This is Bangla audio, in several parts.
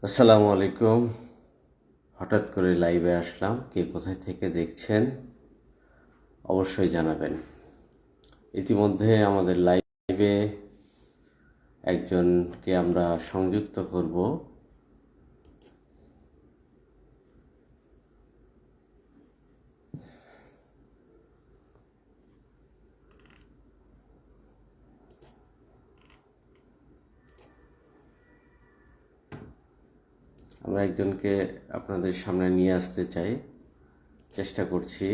আসসালামু আলাইকুম। হঠাৎ করে লাইভে আসলাম। কে কোথায় থেকে দেখছেন অবশ্যই জানাবেন। ইতিমধ্যে আমাদের লাইভে একজনকে আমরা সংযুক্ত করব। আমরা একজনকে আপনাদের সামনে নিয়ে আসতে চাই, চেষ্টা করছি।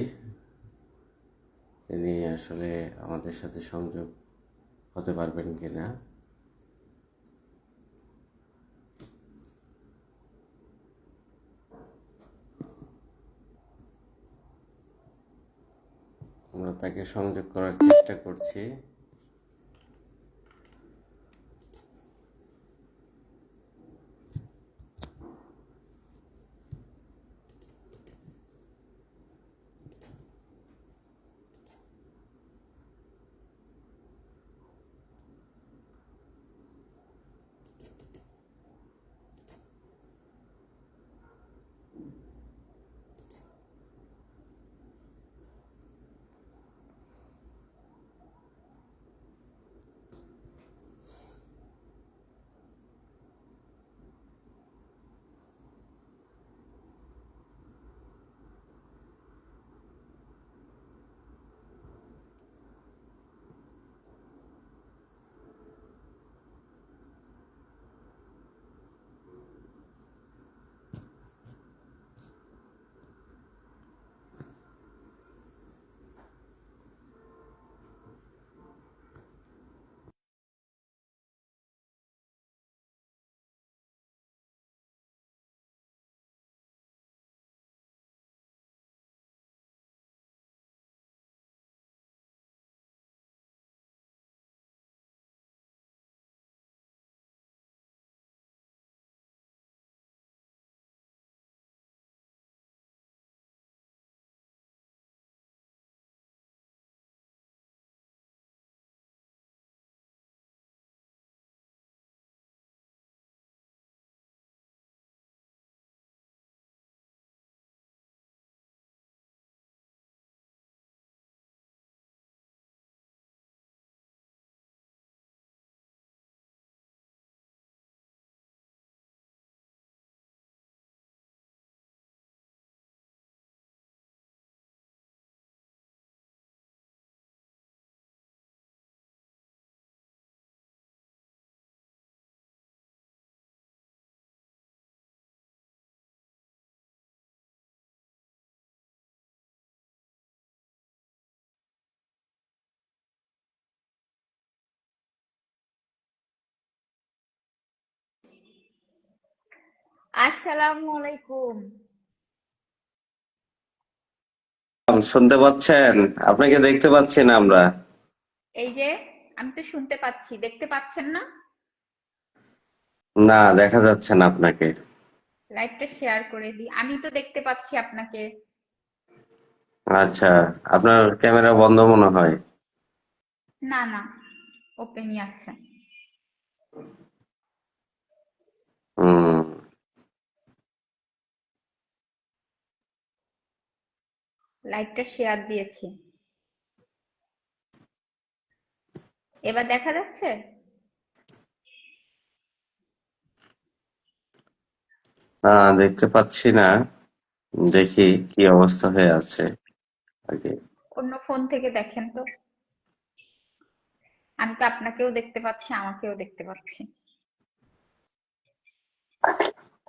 তিনি আসলে আমাদের সাথে সংযোগ হতে পারবেন কিনা। আমরা তাকে সংযোগ করার চেষ্টা করছি। আসসালামু আলাইকুম। শুনতে পাচ্ছেন? আপনাকে দেখতে পাচ্ছি না আমরা। এই যে আমি তো শুনতে পাচ্ছি, দেখতে পাচ্ছেন না? না, দেখা যাচ্ছে না আপনাকে। লাইভটা শেয়ার করে দিই। আমি তো দেখতে পাচ্ছি আপনাকে। আচ্ছা, আপনার ক্যামেরা বন্ধ মনে হয়। না না, ওপেনই আছে। হুম। লাইভটা শেয়ার দিয়েছি। এবার দেখা যাচ্ছে? দেখতে পাচ্ছি না। দেখি কি অবস্থা হয়ে আছে আগে। অন্য ফোন থেকে দেখেন তো। আমি তো আপনাকেও দেখতে পাচ্ছি, আমাকেও দেখতে পাচ্ছি।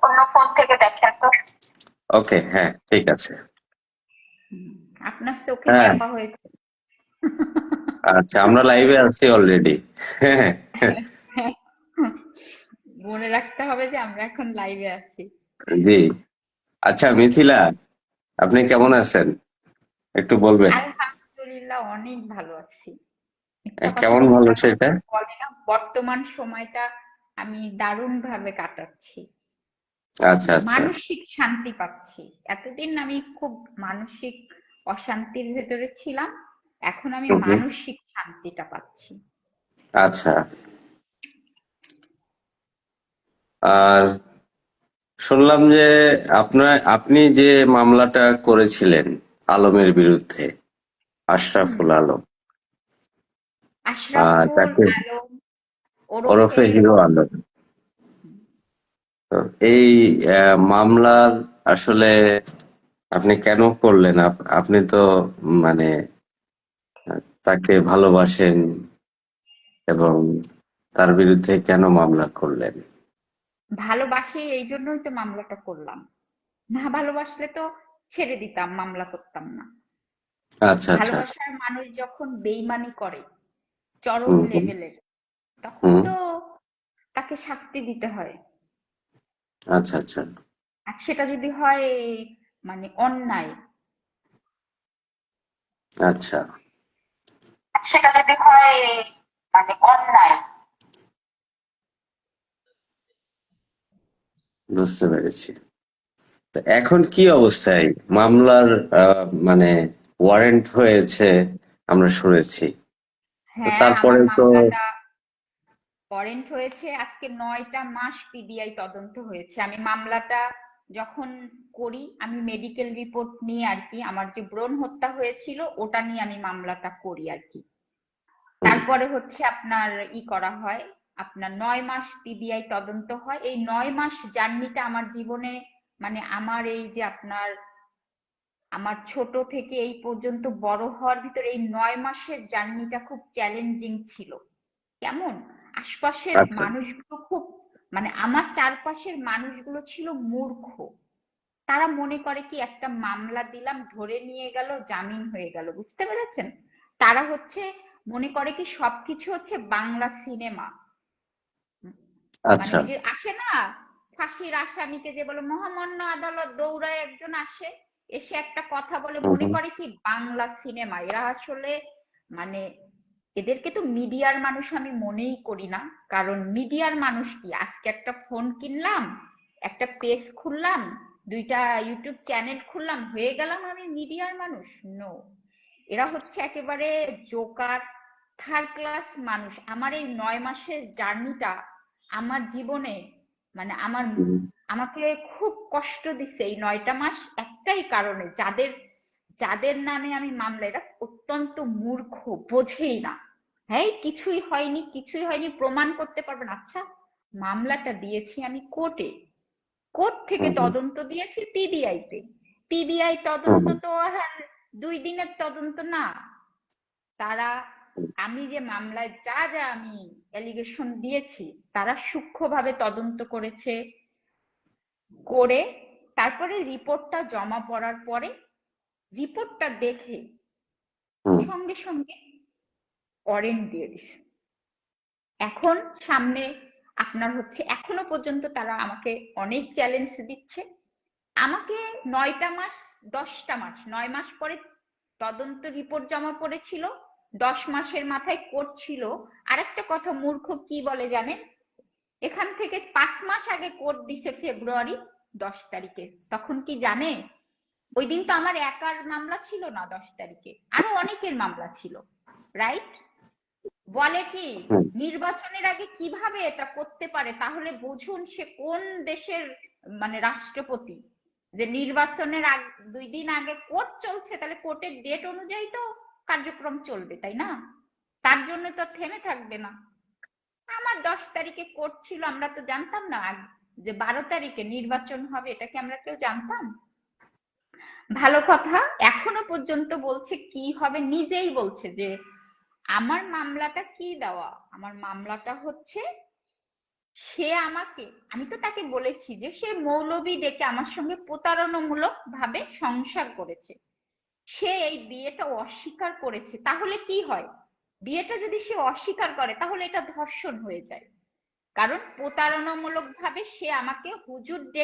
অন্য ফোন থেকে দেখেন তো। ওকে, হ্যাঁ, ঠিক আছে। হুম, আপনার চোখে হ্যাঁ, চাপা হয়েছে। আচ্ছা, আমরা লাইভে আছি অলরেডি। হ্যাঁ, হ্যাঁ, মনে রাখতে হবে যে আমরা এখন লাইভে আছি। জি। আচ্ছা, মিথিলা, আপনি কেমন আছেন? একটু বলবেন। আলহামদুলিল্লাহ, অনেক ভালো আছি। মিথ্যা কথা কেমন বলতে ভালো আমার সেটা? মন বলে না। বর্তমান সময়টা আমি দারুণ ভাবে কাটাচ্ছি। আচ্ছা, আচ্ছা। মানসিক শান্তি পাচ্ছি। এতদিন আমি খুব মানসিক অশান্তির ভেতরে ছিলাম। এখন আমি হুম, হুম। মানসিক শান্তিটা পাচ্ছি। আচ্ছা। আর শুনলাম যে আপনি যে মামলাটা করেছিলেন আলমের বিরুদ্ধে, হুম। আশরাফুল আলম, আশরাফুল তাকে আলম ওরফে ওরফে হিরো আলম। তো এই মামলার আসলে আপনি কেন করলেন? আপনি তো মানে তাকে ভালোবাসেন এবং তার বিরুদ্ধে কেন মামলা করলেন? ভালোবাসি, এই জন্যই তো মামলাটা করলাম। না ভালোবাসলে তো ছেড়ে দিতাম, মামলা করতাম না। আচ্ছা, আচ্ছা। ভালোবাসার মানুষ যখন বেইমানি করে চরম হুম, হুম, লেভেলের, তখন হুম। তো তাকে শাস্তি দিতে হয়। আচ্ছা, আচ্ছা, আর সেটা যদি হয় মানে অন্যায়, আচ্ছা। সেটা যদি হয় মানে অন্যায়। বুঝতে পেরেছি। তো এখন কি অবস্থায় মামলার? মানে ওয়ারেন্ট হয়েছে আমরা শুনেছি। তো হ্যাঁ, আমার তারপরে তো মামলাটা ওয়ারেন্ট হয়েছে। আজকে 9টা মাস পিবিআই তদন্ত হয়েছে। আমি মামলাটা যখন করি, আমি মেডিকেল রিপোর্ট নিয়ে আর কি, আমার যে ব্রণ হত্যা হয়েছিল ওটা নিয়ে আমি মামলাটা করি আর কি। হুম, তারপরে হচ্ছে আপনার করা হয়, আপনার 9 মাস পিবিআই তদন্ত হয়। এই 9 মাস জার্নিটা আমার জীবনে, মানে আমার এই যে আপনার, আমার ছোট থেকে এই পর্যন্ত বড় হওয়ার ভিতরে এই 9 মাসের জার্নিটা খুব চ্যালেঞ্জিং ছিল। কেমন, আশপাশের আচ্ছা। মানুষগুলো খুব, মানে আমার চারপাশের মানুষগুলো ছিল মূর্খ। তারা মনে করে কি একটা মামলা দিলাম, ধরে নিয়ে গেল, জামিন হয়ে গেল, বুঝতে পেরেছেন? তারা হচ্ছে মনে করে কি সবকিছু হচ্ছে বাংলা সিনেমা। মানে আচ্ছা। ওই যে আসে না, ফাঁসির আসামিকে যে বলে মহামান্য আদালত দৌড়ায় একজন আসে, এসে একটা কথা বলে, হুম, মনে হুম, করে কি বাংলা সিনেমা। এরা আসলে মানে এদেরকে তো মিডিয়ার মানুষ আমি মনেই করি না। কারণ মিডিয়ার মানুষ কি, আজকে একটা ফোন কিনলাম, একটা পেজ খুললাম, 2টা ইউটিউব চ্যানেল খুললাম, হয়ে গেলাম আমি মিডিয়ার মানুষ? নো। এরা হচ্ছে একেবারে জোকার, থার্ড ক্লাস মানুষ। আমার এই 9 মাসের জার্নিটা আমার জীবনে, মানে হুম, আমাকে খুব কষ্ট দিচ্ছে এই 9টা মাস। একটাই কারণে, যাদের যাদের নামে আমি মামলা, এরা অত্যন্ত মূর্খ, বোঝেই না। হ্যাঁ, কিছুই হয়নি, কিছুই হয়নি, প্রমাণ করতে পারবেন? আচ্ছা, মামলাটা দিয়েছি আমি কোর্টে, কোর্ট থেকে হুম, হুম, তদন্ত দিয়েছি পিবিআই তে। পিবিআই তদন্ত হুম, তো আর 2 দিনের তদন্ত না। তারা, আমি যে মামলায় যা যা আমি অ্যালিগেশন দিয়েছি, তারা সূক্ষ্মভাবে তদন্ত করেছে, করে তারপরে রিপোর্টটা জমা পড়ার পরে, রিপোর্টটা দেখে হুম, সঙ্গে সঙ্গে ওয়ারেন্ট দিয়ে দিছে। এখন সামনে আপনার হচ্ছে, এখনো পর্যন্ত তারা আমাকে অনেক চ্যালেঞ্জ দিচ্ছে। আমাকে 9টা মাস, 10টা মাস, 9 মাস পরে তদন্ত রিপোর্ট জমা পড়েছিল, 10 মাসের মাথায় কোর্ট ছিল। আরেকটা কথা মূর্খ কি বলে জানেন, এখান থেকে 5 মাস আগে কোর্ট দিছে ফেব্রুয়ারি 10 তারিখে। তখন কি জানে, ওই দিন তো আমার একার মামলা ছিল না, 10 তারিখে আরো অনেকের মামলা ছিল, রাইট? বলে কি, হুম। নির্বাচনের আগে কিভাবে এটা করতে পারে, তাহলে বুঝুন সে কোন দেশের মানে রাষ্ট্রপতি। যে নির্বাচনের 2 দিন আগে কোর্ট চলছে, তাহলে কোর্টের ডেট অনুযায়ী তো কার্যক্রম চলবে, তাই না? তার জন্য তো থেমে থাকবে না। আমার 10 তারিখে কোর্ট ছিল, আমরা তো জানতাম না যে 12 তারিখে নির্বাচন হবে, এটা কি আমরা কেউ জানতাম? ভালো কথা, এখনো পর্যন্ত বলছে কি হবে, নিজেই বলছে যে আমার মামলাটা কি দেওয়া, আমার মামলাটা হচ্ছে সে আমাকে, আমি তো তাকে বলেছি যে সে মৌলবি ডেকে আমার সঙ্গে প্রতারণামূলক ভাবে সংসার করেছে। সে এই বিয়েটা অস্বীকার করেছে, তাহলে কি হয়? বিয়েটা যদি সে অস্বীকার করে তাহলে এটা ধর্ষণ হয়ে যায়। কারণ প্রতারণামূলক ভাবে সে আমাকে হুজুর ডেকে